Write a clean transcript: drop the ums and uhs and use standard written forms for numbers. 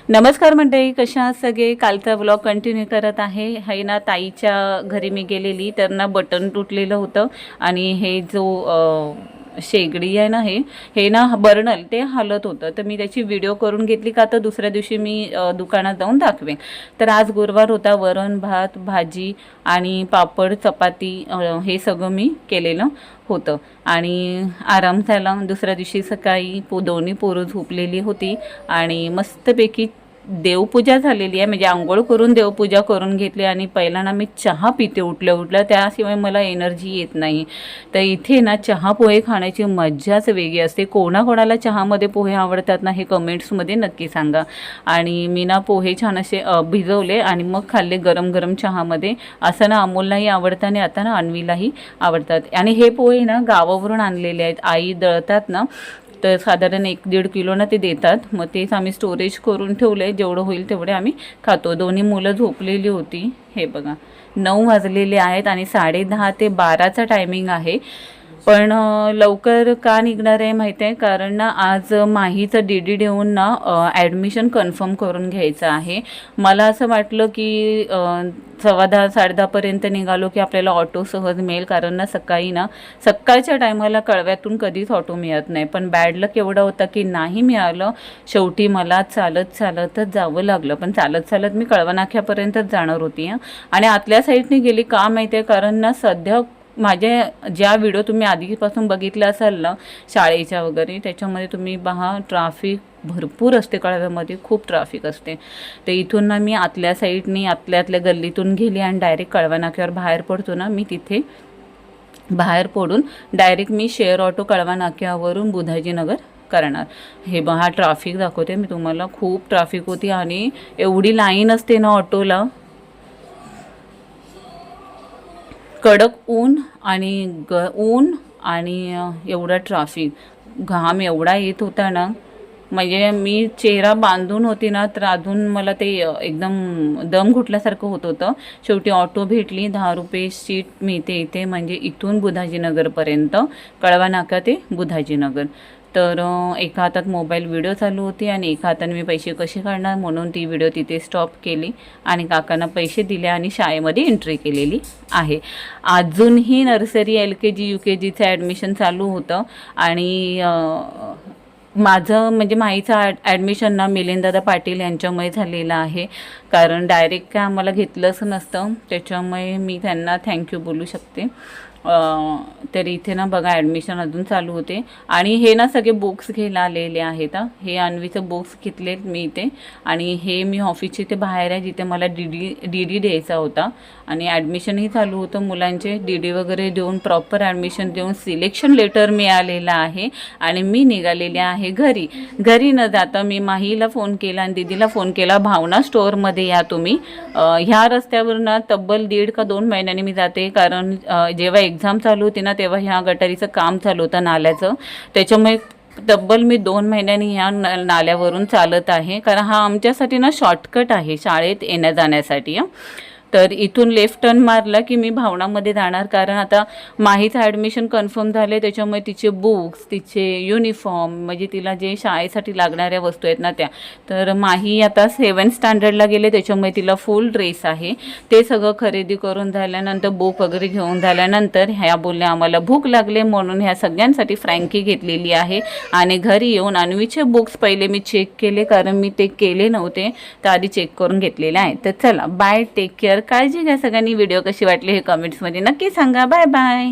नमस्कार मंडळी, कशा आहात सगळे? कालचा व्लॉग कंटिन्यू करत आहे ना. ताईच्या घरी मी गेलेली तर ना बटन तुटलेलं होतं आणि हे जो शेगडी आहे ना, हे ना बर्नल ते हलत होतं. तर मी त्याची व्हिडिओ करून घेतली का तर दुसऱ्या दिवशी मी दुकानात जाऊन दाखवेन. तर आज गुरुवार होता. वरण भात भाजी आणि पापड चपाती हे सगळं मी केलेलं होतं आणि आराम झाला. दुसऱ्या दिवशी सकाळी दोन्ही पोरं झोपलेली होती आणि मस्तपैकी देवपूजा झालेली आहे. म्हणजे आंघोळ करून देवपूजा करून घेतली आणि पहिला ना मी चहा पिते उठल्या त्याशिवाय मला एनर्जी येत नाही. तर इथे ना चहा पोहे खाण्याची मज्जाच वेगळी असते. कोणाकोणाला चहामध्ये पोहे आवडतात ना, हे कमेंट्समध्ये नक्की सांगा. आणि मी ना पोहे छान असे भिजवले आणि मग खाल्ले गरम गरम चहामध्ये. असं ना अमोललाही आवडतं आणि आता ना अन्वीलाही आवडतात. आणि हे पोहे ना गावावरून आणलेले आहेत. आई दळतात ना, तर साधारण 1-1.5 किलो ना ते देतात. मग तेच आम्ही स्टोरेज करून ठेवले. जेवढं होईल तेवढे आम्ही खातो. दोन्ही मुलं झोपलेली होती. हे बघा 9 वाजलेले आहेत आणि 10:30 ते 12चा टायमिंग आहे. पण लवकर का निघणार आहे माहीत आहे? कारण ना आज माहीचं DD देऊन ना ॲडमिशन कन्फर्म करून घ्यायचं आहे. मला असं वाटलं की 10:15 10:30पर्यंत निघालो की आपल्याला ऑटो सहज मिळेल. कारण ना सकाळच्या टायमाला कळव्यातून कधीच ऑटो मिळत नाही. पण बॅड लक एवढं होतं की नाही मिळालं. शेवटी मला चालतच जावं लागलं. पण चालत मी कळवा नाक्यापर्यंतच जाणार होती आणि आतल्या साईडने गेली. का माहिती आहे? कारण ना सध्या माझ्या ज्या व्हिडिओ तुम्ही आधीपासून बघितला असाल ना शाळेच्या वगैरे, त्याच्यामध्ये तुम्ही पहा ट्रॅफिक भरपूर असते. कळव्यामध्ये खूप ट्रॅफिक असते. तर इथून ना मी आतल्या साईडनी आतल्या गल्लीतून गेली आणि डायरेक्ट कळवा नाक्यावर बाहेर पडतो ना, मी तिथे बाहेर पडून डायरेक्ट मी शेअर ऑटो कळवा नाक्यावरून बुधाजीनगर करणार. हे बघा ट्रॅफिक दाखवते मी तुम्हाला. खूप ट्रॅफिक होती आणि एवढी लाईन असते ना ऑटोला. कडक ऊन आणि एवढा ट्रॅफिक, घाम एवढा येत होता ना. म्हणजे मी चेहरा बांधून होती ना, तर अजून मला ते एकदम दम घुटल्यासारखं होत होतं. शेवटी ऑटो भेटली. 10 रुपये सीट मिळते इथे. म्हणजे इथून बुधाजीनगरपर्यंत, कळवा नाका ते बुधाजीनगर. तर एका हातात मोबाईल व्हिडिओ चालू होती आणि एका हाताने मी पैसे कसे काढणार म्हणून ती व्हिडिओ तिथे स्टॉप केली आणि काकांना पैसे दिले आणि शाळेमध्ये एंट्री केलेली आहे. अजूनही नर्सरी LKG UKGचं ॲडमिशन चालू होतं आणि माझं म्हणजे माईचं ॲडमिशन ना मिलिंददादा पाटील यांच्यामुळे झालेलं आहे. कारण डायरेक्ट काय आम्हाला घेतलंच नसतं. त्याच्यामुळे मी त्यांना थँक्यू बोलू शकते. तर इथे ना बघा ॲडमिशन अजून चालू होते आणि हे ना सगळे बुक्स घ्यायला आलेले आहेत. हे अन्वीचं बुक्स घेतलेत मी इथे आणि हे मी ऑफिसचे इथे बाहेर आहे जिथे मला DD द्यायचा होता आणि ॲडमिशनही चालू होतं मुलांचे. DD वगैरे देऊन प्रॉपर ॲडमिशन देऊन सिलेक्शन लेटर मिळालेलं आहे आणि मी निघालेले आहे घरी न जाता मी माहीला फोन केला आणि दीदीला फोन केला, भावना स्टोअरमध्ये या तुम्ही. ह्या रस्त्यावर ना तब्बल 1.5 का 2 महिन्यांनी मी जाते. कारण जेव्हा एक्झाम चालू होती ना तेव्हा ह्या गटारीचं काम चालू होतं नाल्याचं. त्याच्यामुळे तब्बल मी 2 महिन्यांनी ह्या नाल्यावरून चालत आहे. कारण हा आमच्यासाठी ना शॉर्टकट आहे शाळेत येण्या जाण्यासाठी. तर इथून लेफ्ट टर्न मारला की मी भावनामध्ये जाणार. कारण आता माहीचं ॲडमिशन कन्फर्म झाले. त्याच्यामुळे तिचे बुक्स, तिचे युनिफॉर्म, म्हणजे तिला जे शाळेसाठी लागणाऱ्या वस्तू आहेत ना त्या. तर माही आता 7th स्टँडर्डला गेले. त्याच्यामुळे तिला फुल ड्रेस आहे. ते सगळं खरेदी करून झाल्यानंतर बुक वगैरे घेऊन झाल्यानंतर ह्या बोलल्या आम्हाला भूक लागले म्हणून ह्या सगळ्यांसाठी फ्रँकी घेतलेली आहे. आणि घरी येऊन अन्वीचे बुक्स पहिले मी चेक केले. कारण मी ते केले नव्हते तर आधी चेक करून घेतलेले आहे. तर चला बाय, टेक केअर, काळजी घ्या सगळ्यांनी. व्हिडिओ कशी वाटली हे कमेंट्समध्ये नक्की सांगा. Bye bye.